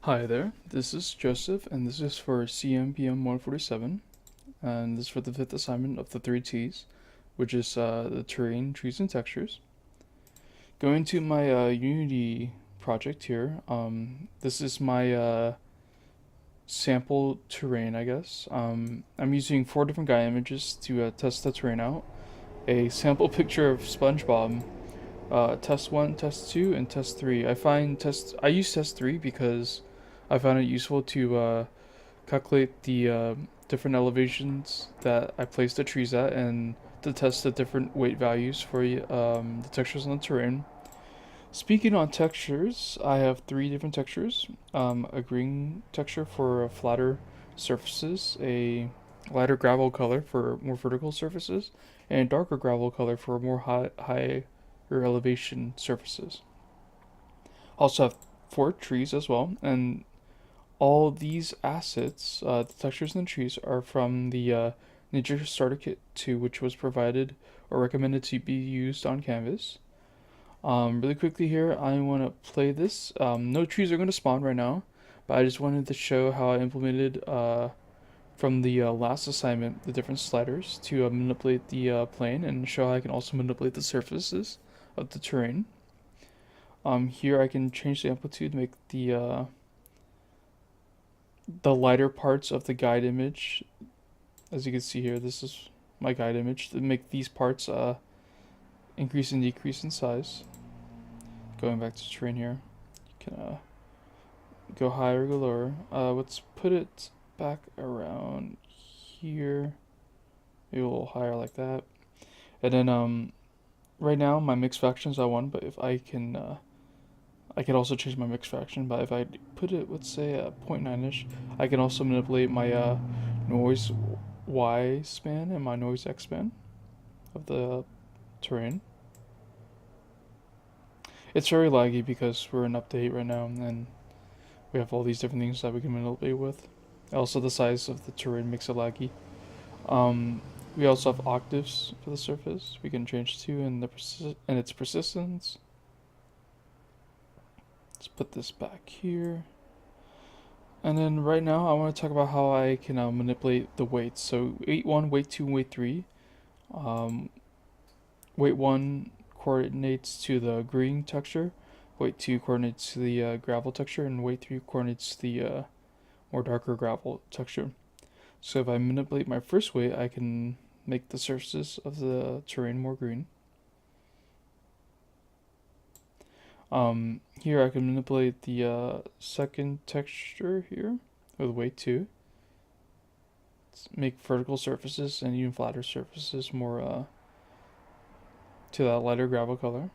Hi there, this is Joseph, and this is for CMPM 147, and this is for the fifth assignment of the 3T's, which is the terrain, trees, and textures. Going to my Unity project here, this is my sample terrain, I guess. I'm using 4 different guide images to test the terrain out. A sample picture of SpongeBob, test 1, test 2, and test 3. I use test 3 because I found it useful to calculate the different elevations that I place the trees at and to test the different weight values for the textures on the terrain. Speaking on textures, I have 3 different textures. A green texture for flatter surfaces, a lighter gravel color for more vertical surfaces, and a darker gravel color for more higher elevation surfaces. Also have 4 trees as well, and all these assets, the textures and the trees, are from the Ninja Starter Kit 2, which was provided or recommended to be used on Canvas. Really quickly here, I want to play this. No trees are going to spawn right now, but I just wanted to show how I implemented from the last assignment the different sliders to manipulate the plane and show how I can also manipulate the surfaces of the terrain. Here I can change the amplitude to make the lighter parts of the guide image. As you can see here, this is my guide image to make these parts increase and decrease in size. Going back to terrain here, you can go higher or go lower. Let's put it back around here, maybe a little higher like that. And then right now my mix fraction is at 1, but if I can also change my mix fraction. But if I put it, let's say at 0.9ish, I can also manipulate my noise Y span and my noise X span of the terrain. It's very laggy because we're in update right now and we have all these different things that we can manipulate with. Also, the size of the terrain makes it laggy. Um, we also have octaves for the surface we can change to and its persistence. Let's put this back here. And then right now I want to talk about how I can manipulate the weights. So weight 1, weight 2, weight 3. Um, weight 1 coordinates to the green texture, weight 2 coordinates to the gravel texture, and weight 3 coordinates to the more darker gravel texture. So if I manipulate my first weight, I can make the surfaces of the terrain more green. Here I can manipulate the second texture here with weight 2. Let's make vertical surfaces and even flatter surfaces more to that lighter gravel color.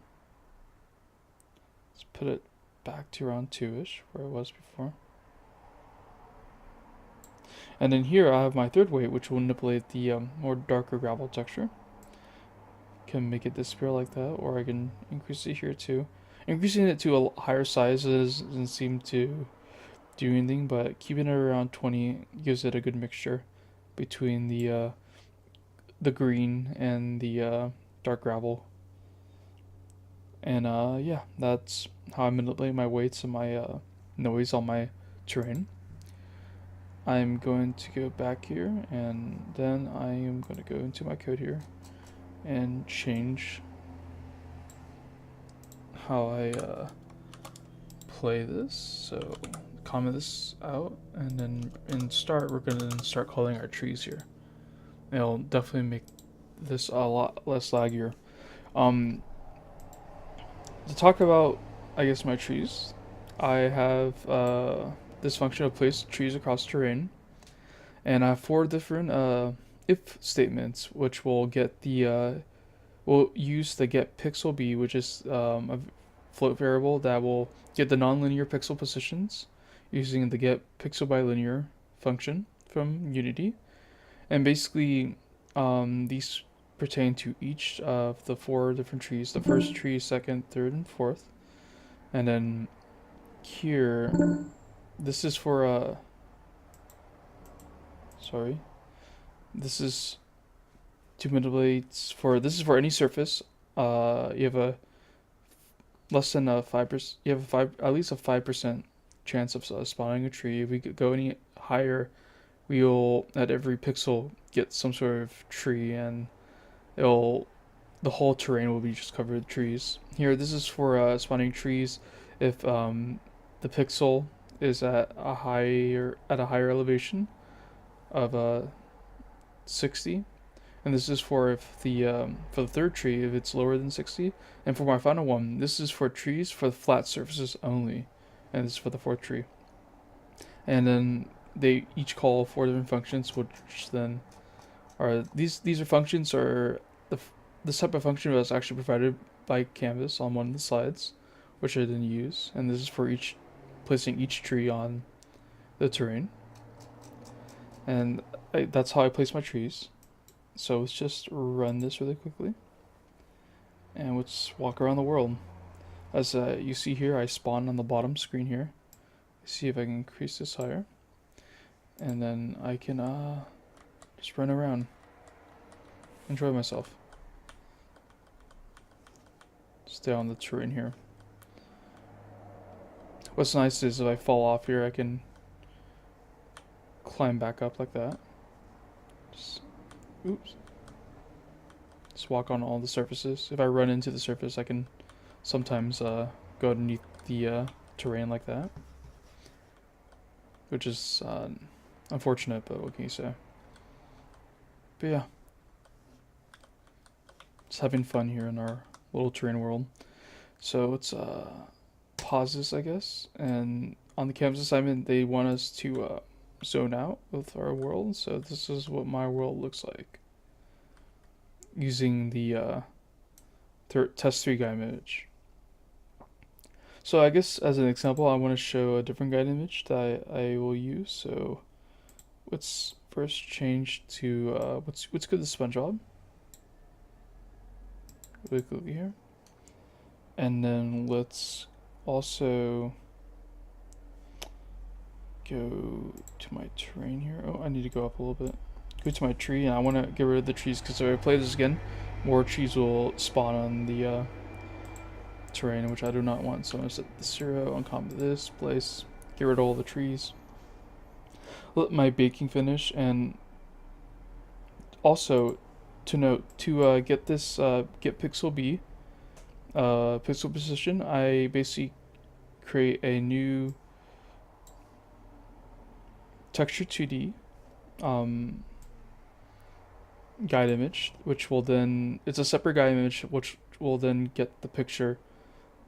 Let's put it back to around 2ish where it was before. And then here I have my third weight, which will manipulate the more darker gravel texture. Can make it disappear like that, or I can increase it here too. Increasing it to a higher size doesn't seem to do anything, but keeping it around 20 gives it a good mixture between the green and the dark gravel. And yeah, that's how I manipulate my weights and my noise on my terrain. I'm going to go back here, and then I am going to go into my code here and change how I play this. So comment this out, and then in start we're going to start calling our trees here. It'll definitely make this a lot less laggier. To talk about, I guess, my trees, I have this function of place trees across terrain, and I have 4 different if statements, which will get the we'll use the get pixel b, which is a float variable that will get the nonlinear pixel positions using the get pixel by linear function from Unity. And basically, these pertain to each of the 4 different trees: the first tree, second, third, and fourth. And then here, this is for sorry, this is to manipulate for this is for any surface. You have a less than a 5%. You have at least a 5% chance of spawning a tree. If we could go any higher, we'll at every pixel get some sort of tree, and it'll the whole terrain will be just covered with trees. Here, this is for spawning trees. If the pixel is at a higher elevation of 60, and this is for if the for the third tree if it's lower than 60, and for my final one, this is for trees for the flat surfaces only, and this is for the fourth tree. And then they each call 4 different functions, which then are these are functions are this type of function was actually provided by Canvas on one of the slides, which I didn't use, and this is for each placing each tree on the terrain, and that's how I place my trees. So let's just run this really quickly, and let's walk around the world. As you see here, I spawn on the bottom screen here. See if I can increase this higher, and then I can just run around, enjoy myself. Stay on the terrain here. What's nice is if I fall off here, I can climb back up like that. Oops. Just walk on all the surfaces. If I run into the surface, I can sometimes go underneath the terrain like that, which is unfortunate, but what can you say? But yeah, just having fun here in our little terrain world. So let's pause this, I guess. And on the Canvas assignment, they want us to zone out with our world. So this is what my world looks like using the test 3 guide image. So I guess as an example, I want to show a different guide image that I will use. So let's first change to let's go to SpongeBob. Really quickly here, and then let's also go to my terrain here. Oh, I need to go up a little bit. Go to my tree, and I want to get rid of the trees because if I play this again, more trees will spawn on the terrain, which I do not want. So I'm gonna set the 0, uncomment this place, get rid of all the trees. Let my baking finish, and also to note, to get this get pixel B pixel position, I basically create a new texture 2D guide image, which will then, it's a separate guide image which will then get the picture,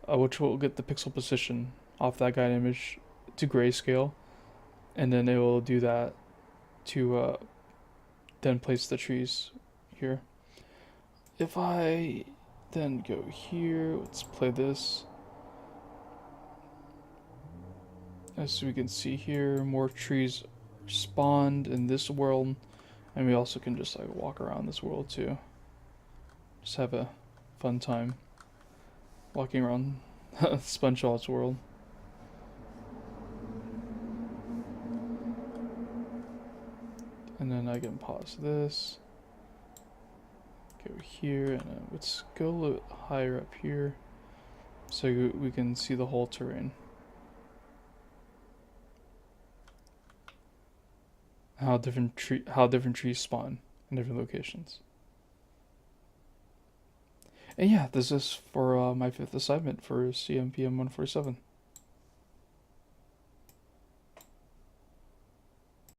which will get the pixel position off that guide image to grayscale, and then it will do that to then place the trees here. If I then go here, let's play this. As we can see here, more trees spawned in this world, and we also can just like walk around this world too. Just have a fun time walking around SpongeBob's world. And then I can pause this. Go here, and then let's go a little bit higher up here so we can see the whole terrain. How different trees spawn in different locations. And yeah, this is for my 5th assignment for CMPM 147.